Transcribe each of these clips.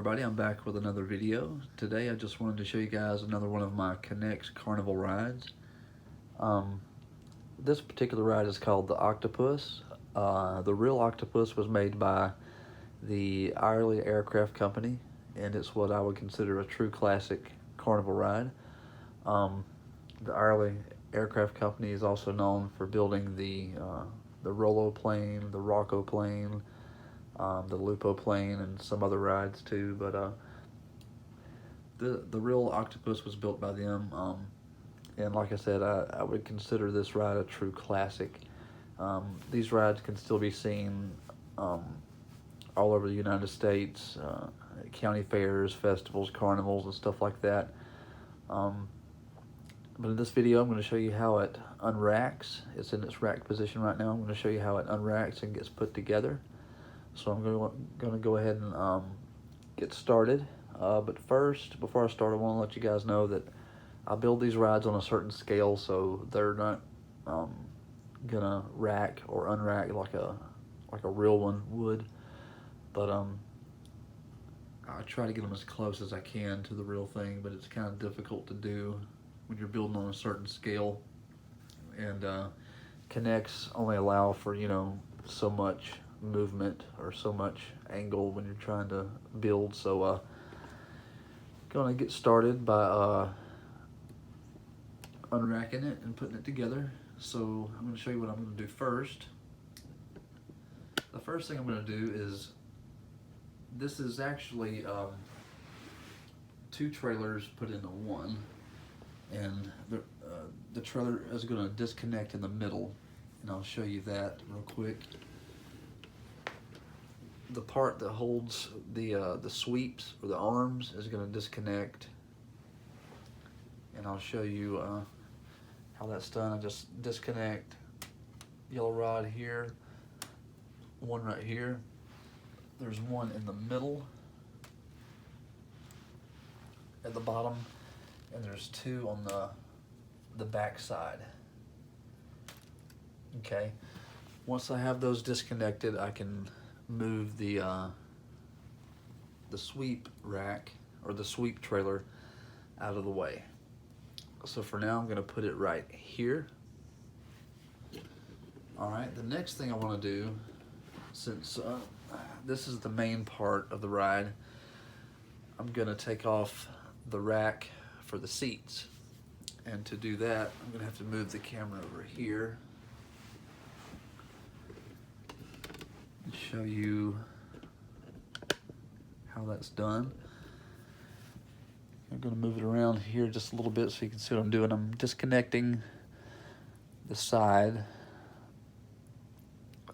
everybody, I'm back with another video. Today I just wanted to show you guys another one of my Knex Carnival rides. This particular ride is called the Octopus. The real Octopus was made by the Ireland Aircraft Company, and it's what I would consider a true classic Carnival ride. The Ireland Aircraft Company is also known for building the Rollo plane, the Rocco plane, the Lupo plane, and some other rides too. But the real Octopus was built by them, and like I said, I would consider this ride a true classic. These rides can still be seen all over the United States, at county fairs, festivals, carnivals, and stuff like that. But in this video, I'm going to show you how it unracks. It's in its rack position right now. I'm going to show you how it unracks and gets put together. So I'm going to go ahead and get started. But first, before I start, I want to let you guys know that I build these rides on a certain scale, so they're not gonna rack or unrack like a real one would. But I try to get them as close as I can to the real thing, but it's kind of difficult to do when you're building on a certain scale. And Knex only allow for, so much movement or so much angle when you're trying to build. So gonna get started by unracking it and putting it together. So I'm going to show you what I'm going to do first. The first thing I'm going to do is, this is actually two trailers put into one, and the trailer is going to disconnect in the middle, and I'll show you that real quick. The part that holds the sweeps or the arms is going to disconnect, and I'll show you how that's done. I just disconnect yellow rod here, one right here. There's one in the middle at the bottom, and there's two on the back side. Okay, once I have those disconnected, I can move the sweep rack or the sweep trailer out of the way. So for now, I'm going to put it right here. All right, the next thing I want to do, since this is the main part of the ride, I'm going to take off the rack for the seats. And to do that, I'm going to have to move the camera over here and show you how that's done. I'm going to move it around here just a little bit so you can see what I'm doing. I'm disconnecting the side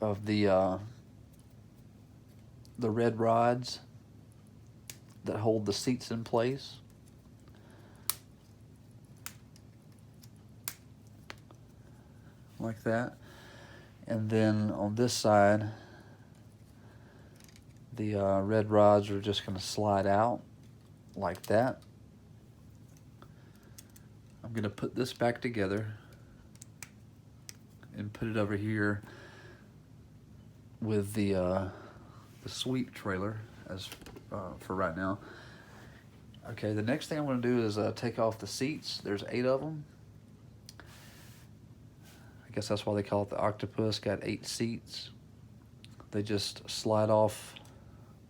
of the red rods that hold the seats in place. Like that. And then on this side, the red rods are just going to slide out like that. I'm going to put this back together and put it over here with the sweep trailer as for right now. Okay, the next thing I'm going to do is take off the seats. There's 8 of them. I guess that's why they call it the Octopus. Got 8 seats. They just slide off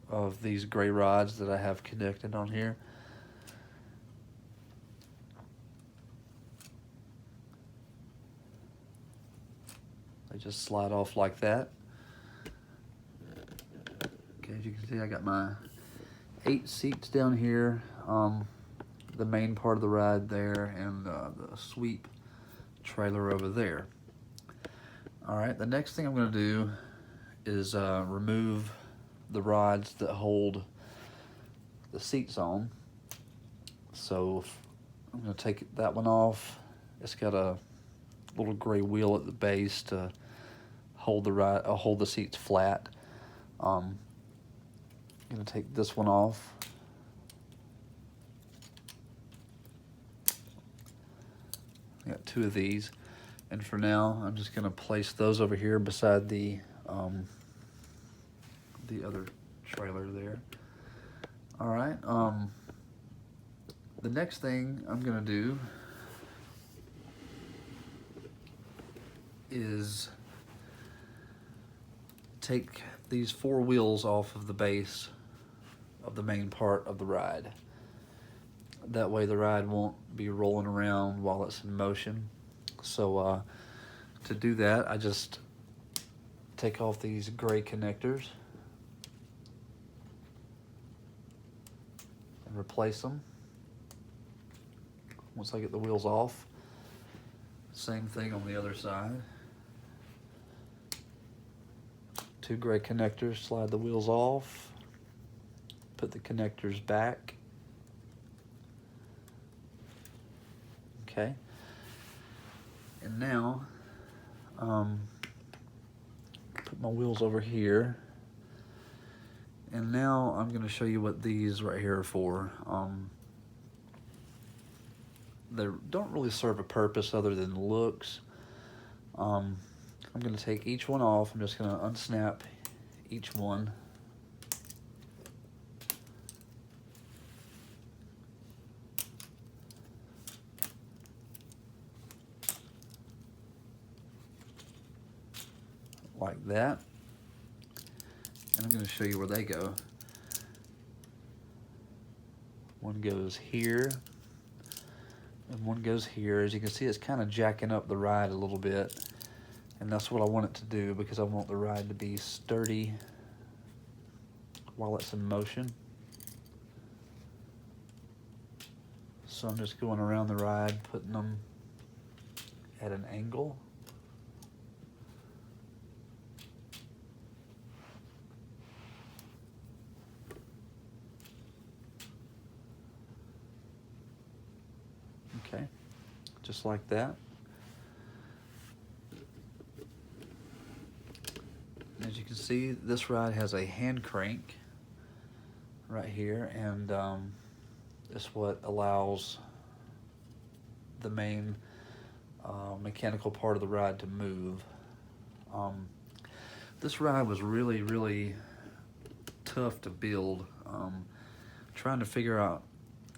of these gray rods that I have connected on here. They just slide off like that. Okay, as you can see, I got my 8 seats down here, the main part of the ride there, and the sweep trailer over there. All right, the next thing I'm going to do is remove the rods that hold the seats on. So I'm going to take that one off. It's got a little gray wheel at the base to hold the seats flat. I'm going to take this one off. I got 2 of these, and for now I'm just going to place those over here beside the other trailer there. All right, the next thing I'm gonna do is take these 4 wheels off of the base of the main part of the ride. That way the ride won't be rolling around while it's in motion. So to do that, I just take off these gray connectors and replace them. Once I get the wheels off, same thing on the other side. 2 gray connectors, slide the wheels off, put the connectors back. Okay. And now, put my wheels over here. And now I'm gonna show you what these right here are for. They don't really serve a purpose other than looks. I'm gonna take each one off. I'm just gonna unsnap each one. Like that. And I'm gonna show you where they go. One goes here, and one goes here. As you can see, it's kind of jacking up the ride a little bit. And that's what I want it to do, because I want the ride to be sturdy while it's in motion. So I'm just going around the ride, putting them at an angle. Okay, just like that. As you can see, this ride has a hand crank right here, and it's what allows the main mechanical part of the ride to move. This ride was really, really tough to build. Trying to figure out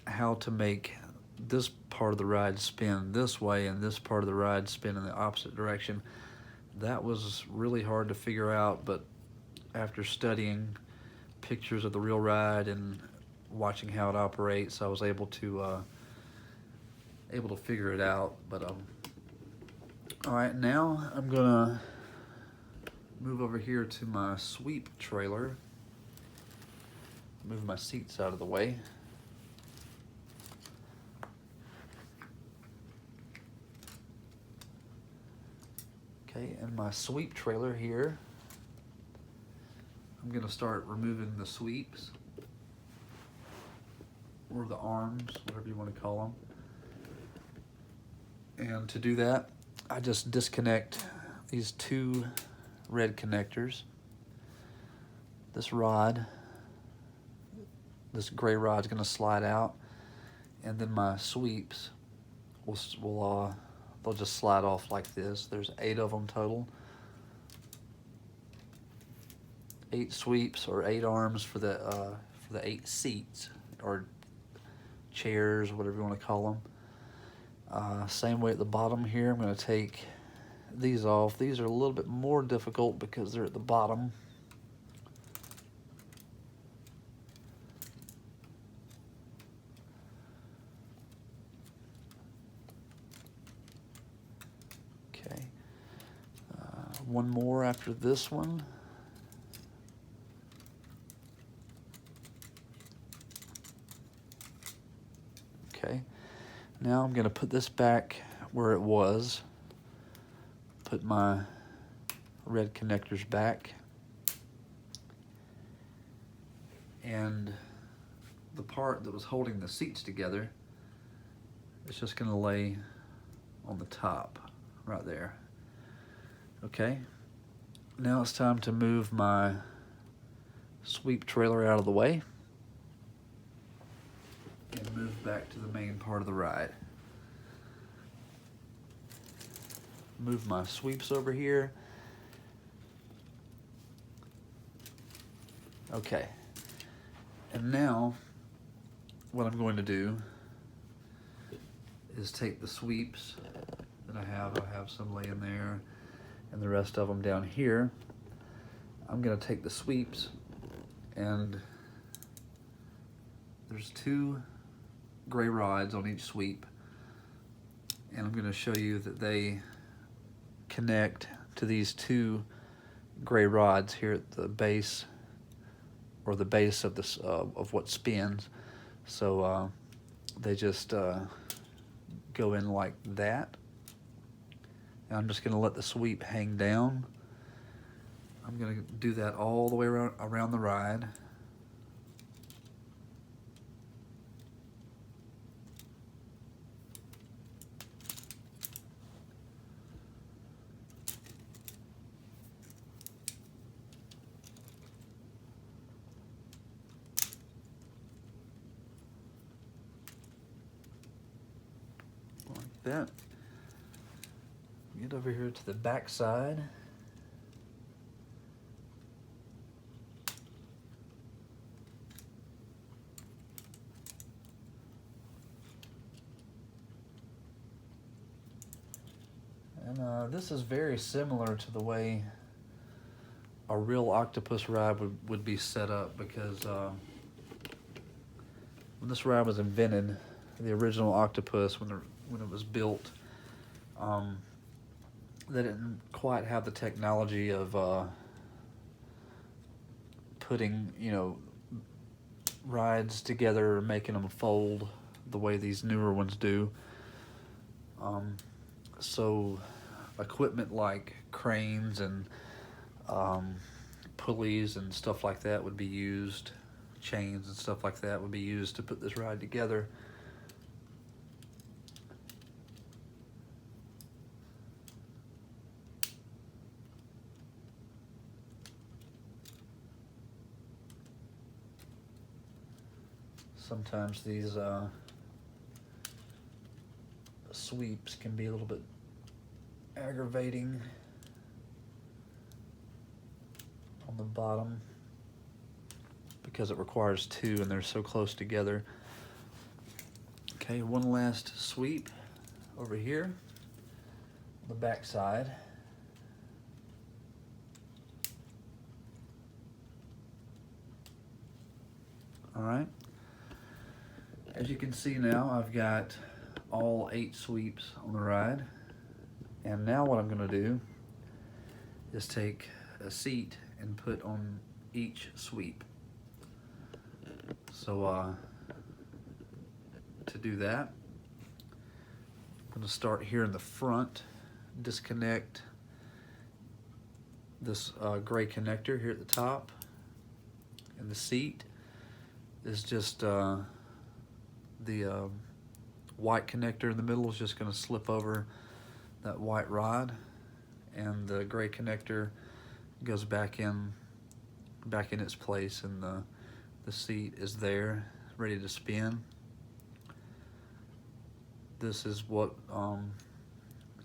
how to make this part of the ride spin this way and this part of the ride spin in the opposite direction. That was really hard to figure out, but after studying pictures of the real ride and watching how it operates, I was able to figure it out. But all right, now I'm gonna move over here to my sweep trailer. Move my seats out of the way. Okay, and my sweep trailer here, I'm gonna start removing the sweeps, or the arms, whatever you want to call them. And to do that, I just disconnect these 2 red connectors. This rod, this gray rod's gonna slide out, and then my sweeps they'll just slide off like this. There's 8 of them total. 8 sweeps, or 8 arms for the 8 seats, or chairs, whatever you want to call them. Same way at the bottom here. I'm going to take these off. These are a little bit more difficult because they're at the bottom. Okay. One more after this one. Okay, now I'm going to put this back where it was. Put my red connectors back. And the part that was holding the seats together is just going to lay on the top right there. Okay, now it's time to move my sweep trailer out of the way and move back to the main part of the ride. Move my sweeps over here. Okay, and now what I'm going to do is take the sweeps that I have some laying there and the rest of them down here. I'm gonna take the sweeps, and there's 2 gray rods on each sweep, and I'm gonna show you that they connect to these 2 gray rods here at the base, or the base of this of what spins. So they just go in like that. And I'm just gonna let the sweep hang down. I'm gonna do that all the way around the ride. Like that. Get over here to the back side. And this is very similar to the way a real octopus ride would be set up, because when this ride was invented, the original octopus, when it was built, they didn't quite have the technology of putting, rides together, making them fold the way these newer ones do. So equipment like cranes and pulleys and stuff like that would be used, chains and stuff like that would be used to put this ride together. Sometimes these sweeps can be a little bit aggravating on the bottom because it requires 2 and they're so close together. Okay, one last sweep over here on the back side. All right. As you can see now, I've got all 8 sweeps on the ride. And now what I'm gonna do is take a seat and put on each sweep. So to do that, I'm gonna start here in the front, disconnect this gray connector here at the top, and the seat is just the white connector in the middle is just going to slip over that white rod, and the gray connector goes back in its place, and the seat is there ready to spin. This is what I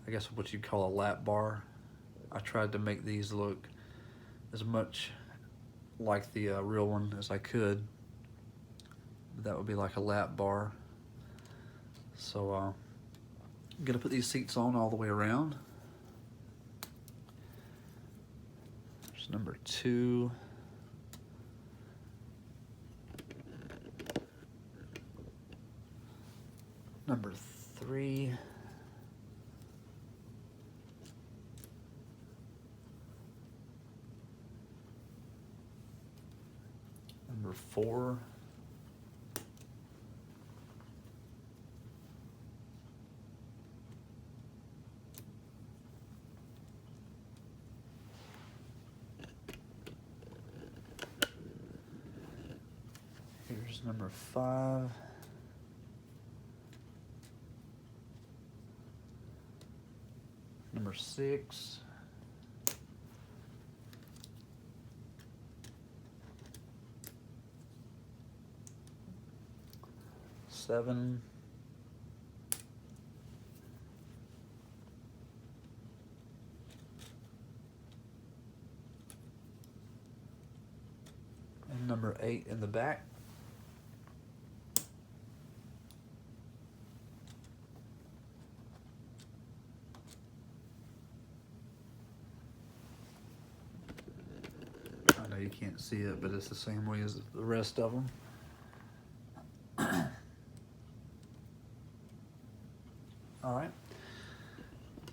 guess what you'd call a lap bar. I tried to make these look as much like the real one as I could. That would be like a lap bar. So I'm gonna put these seats on all the way around. There's number 2. Number 3. Number 4. Here's number 5. Number 6. Seven. And number 8 in the back. can't see it, but it's the same way as the rest of them. All right.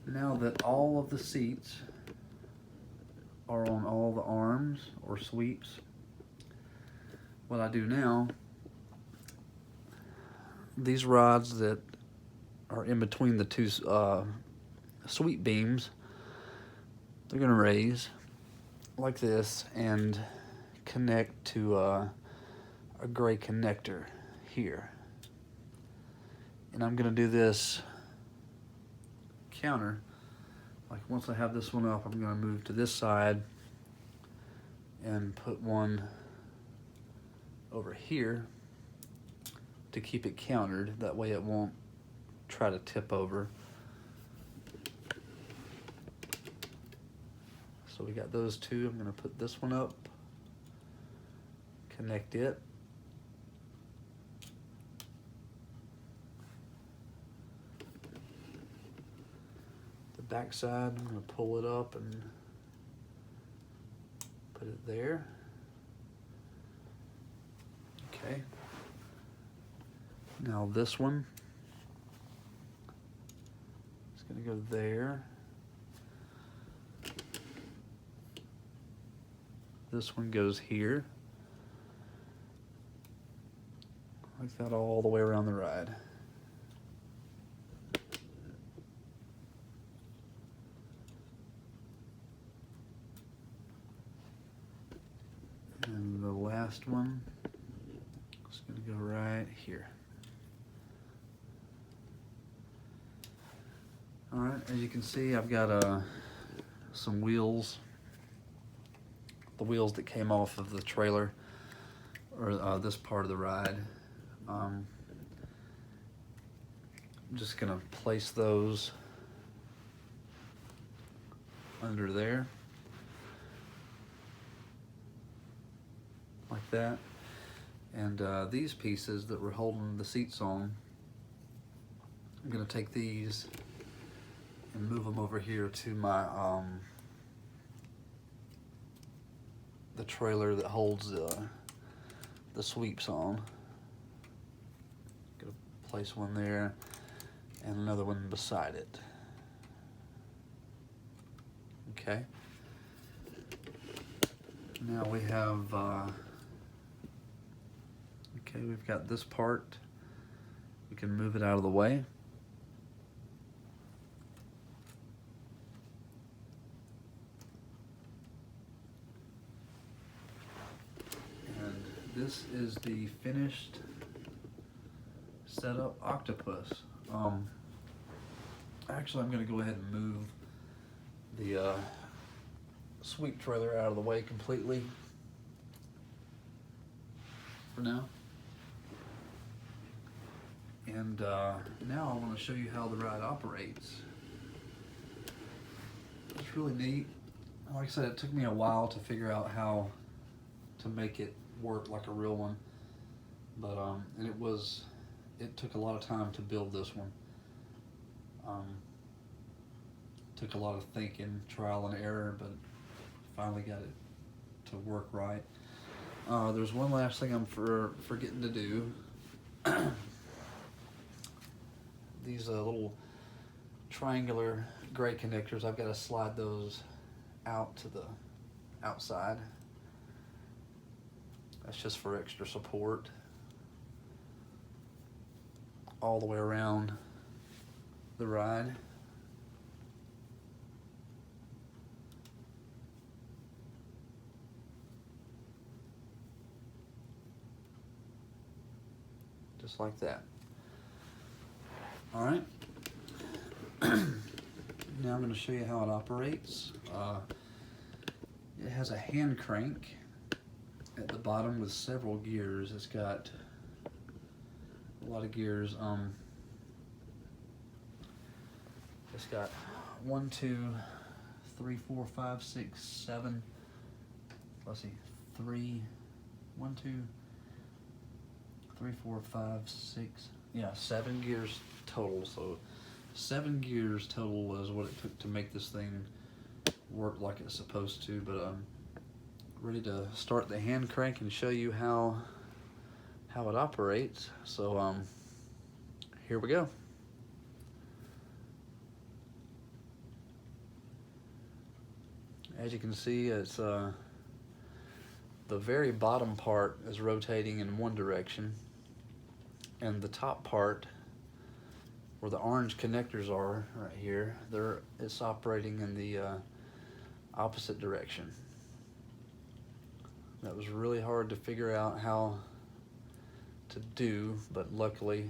Now that all of the seats are on all the arms or sweeps, what I do now, these rods that are in between the two sweep beams, they're going to raise like this and connect to a gray connector here. And I'm going to do this counter. Like once I have this one up, I'm going to move to this side and put one over here to keep it countered. That way it won't try to tip over. So we got those two. I'm going to put this one up, connect it. The back side, I'm going to pull it up and put it there. Okay. Now this one is going to go there. This one goes here. Like that all the way around the ride. And the last one is going to go right here. All right, as you can see, I've got some wheels. The wheels that came off of the trailer, or this part of the ride. I'm just gonna place those under there, like that. And these pieces that we're holding the seats on, I'm gonna take these and move them over here to my the trailer that holds the sweeps on. Gonna place one there and another one beside it. Okay. Now we have okay, we've got this part. We can move it out of the way. This is the finished setup Octopus. Actually, I'm going to go ahead and move the sweep trailer out of the way completely for now. And now I want to show you how the ride operates. It's really neat. Like I said, it took me a while to figure out how to make it work like a real one, but and it took a lot of time to build this one. Took a lot of thinking, trial and error, but finally got it to work right. There's one last thing I'm forgetting to do. These little triangular gray connectors, I've got to slide those out to the outside. That's just for extra support all the way around the ride. Just like that. All right. Now I'm going to show you how it operates. It has a hand crank at the bottom with several gears. It's got a lot of gears. It's got 1, 2, 3, 4, 5, 6, 7. Let's see, 3, 1, 2, 3, 4, 5, 6. Yeah, 7 gears total. So 7 gears total is what it took to make this thing work like it's supposed to. But ready to start the hand crank and show you how it operates. So here we go. As you can see, it's the very bottom part is rotating in one direction, and the top part, where the orange connectors are right here, it's operating in the opposite direction. That was really hard to figure out how to do, but luckily,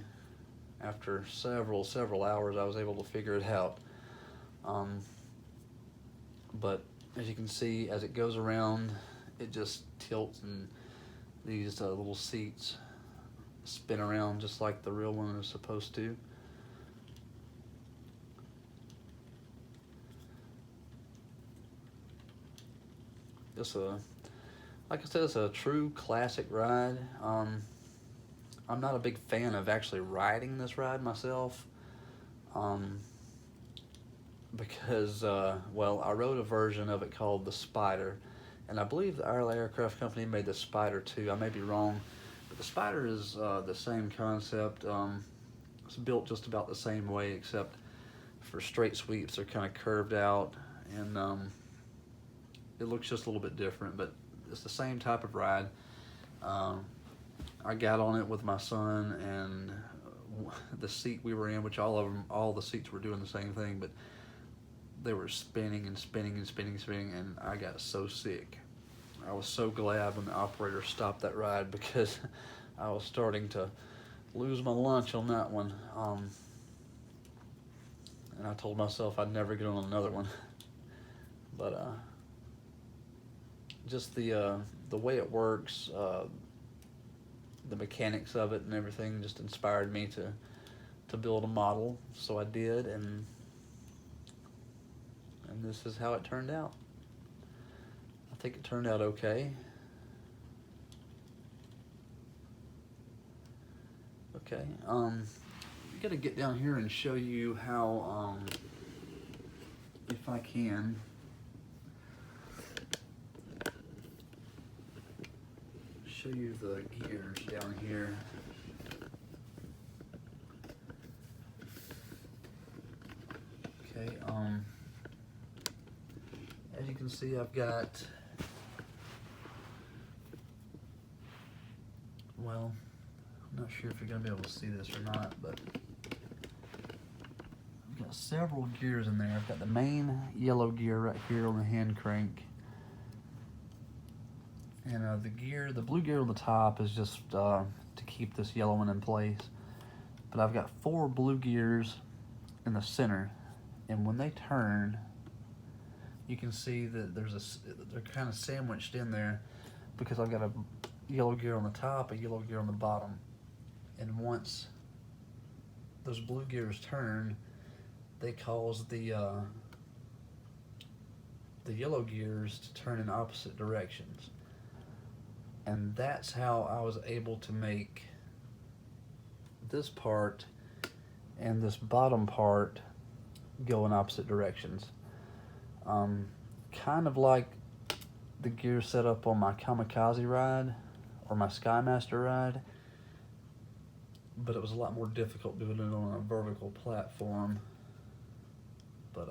after several hours, I was able to figure it out. But as you can see, as it goes around, it just tilts, and these little seats spin around just like the real one is supposed to. It's like I said, it's a true classic ride. I'm not a big fan of actually riding this ride myself, because, well, I rode a version of it called the Spider, and I believe the Ireland Aircraft Company made the Spider too. I may be wrong, but the Spider is the same concept. It's built just about the same way, except for straight sweeps, they're kind of curved out, and it looks just a little bit different, but it's the same type of ride. I got on it with my son, and the seat we were in, which all the seats were doing the same thing, but they were spinning and spinning and spinning and spinning, and I got so sick. I was so glad when the operator stopped that ride, because I was starting to lose my lunch on that one. And I told myself I'd never get on another one. But just the way it works, the mechanics of it and everything just inspired me to build a model. So I did, and this is how it turned out. I think it turned out okay. Okay, I gotta get down here and show you how, if I can, show you the gears down here. Okay, as you can see, I've got, well, I'm not sure if you're gonna be able to see this or not, but I've got several gears in there. I've got the main yellow gear right here on the hand crank. And the blue gear on the top is just to keep this yellow one in place. But I've got 4 blue gears in the center, and when they turn, you can see that they're kind of sandwiched in there, because I've got a yellow gear on the top, a yellow gear on the bottom. And once those blue gears turn, they cause the yellow gears to turn in opposite directions. And that's how I was able to make this part and this bottom part go in opposite directions. Kind of like the gear set up on my Kamikaze ride or my Skymaster ride, but it was a lot more difficult doing it on a vertical platform. But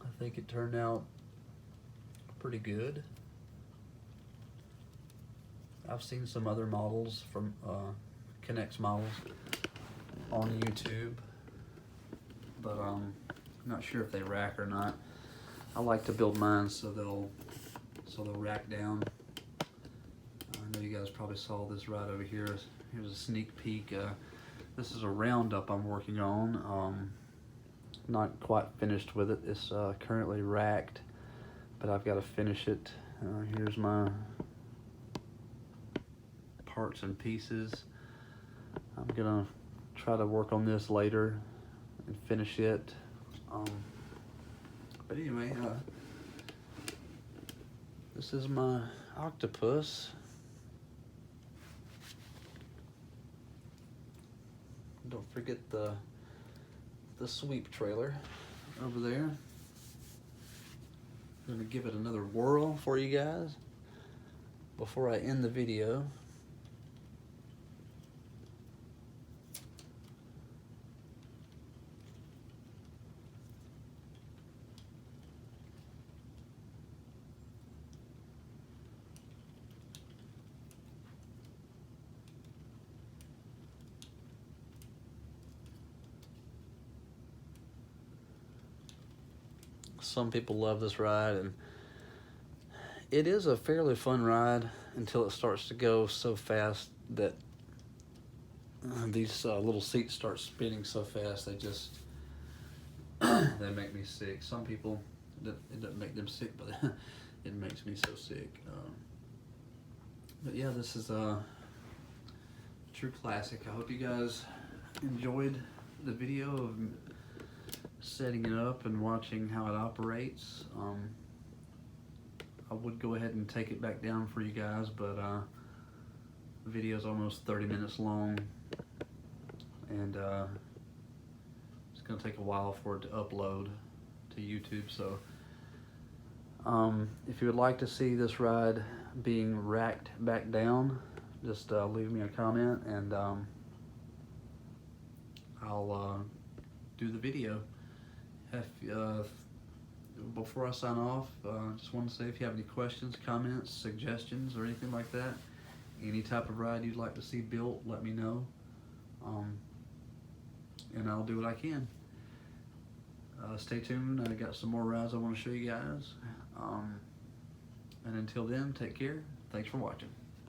I think it turned out pretty good. I've seen some other models from Knex models on YouTube, but I'm not sure if they rack or not. I like to build mine so they'll rack down. I know you guys probably saw this right over here. Here's a sneak peek. This is a roundup I'm working on. Not quite finished with it. It's currently racked, but I've got to finish it. Here's my parts and pieces. I'm gonna try to work on this later and finish it. But anyway, this is my octopus. Don't forget the sweep trailer over there. I'm gonna give it another whirl for you guys before I end the video. Some people love this ride, and it is a fairly fun ride until it starts to go so fast that these little seats start spinning so fast they just they make me sick. Some people, it doesn't make them sick, but it makes me so sick. But yeah, this is a true classic. I hope you guys enjoyed the video of setting it up and watching how it operates. I would go ahead and take it back down for you guys, but the video is almost 30 minutes long, and it's going to take a while for it to upload to YouTube. So if you would like to see this ride being racked back down, just leave me a comment, and I'll do the video. Before I sign off, just want to say, if you have any questions, comments, suggestions, or anything like that, any type of ride you'd like to see built, let me know, and I'll do what I can. Stay tuned. I got some more rides I want to show you guys, and until then, take care. Thanks for watching.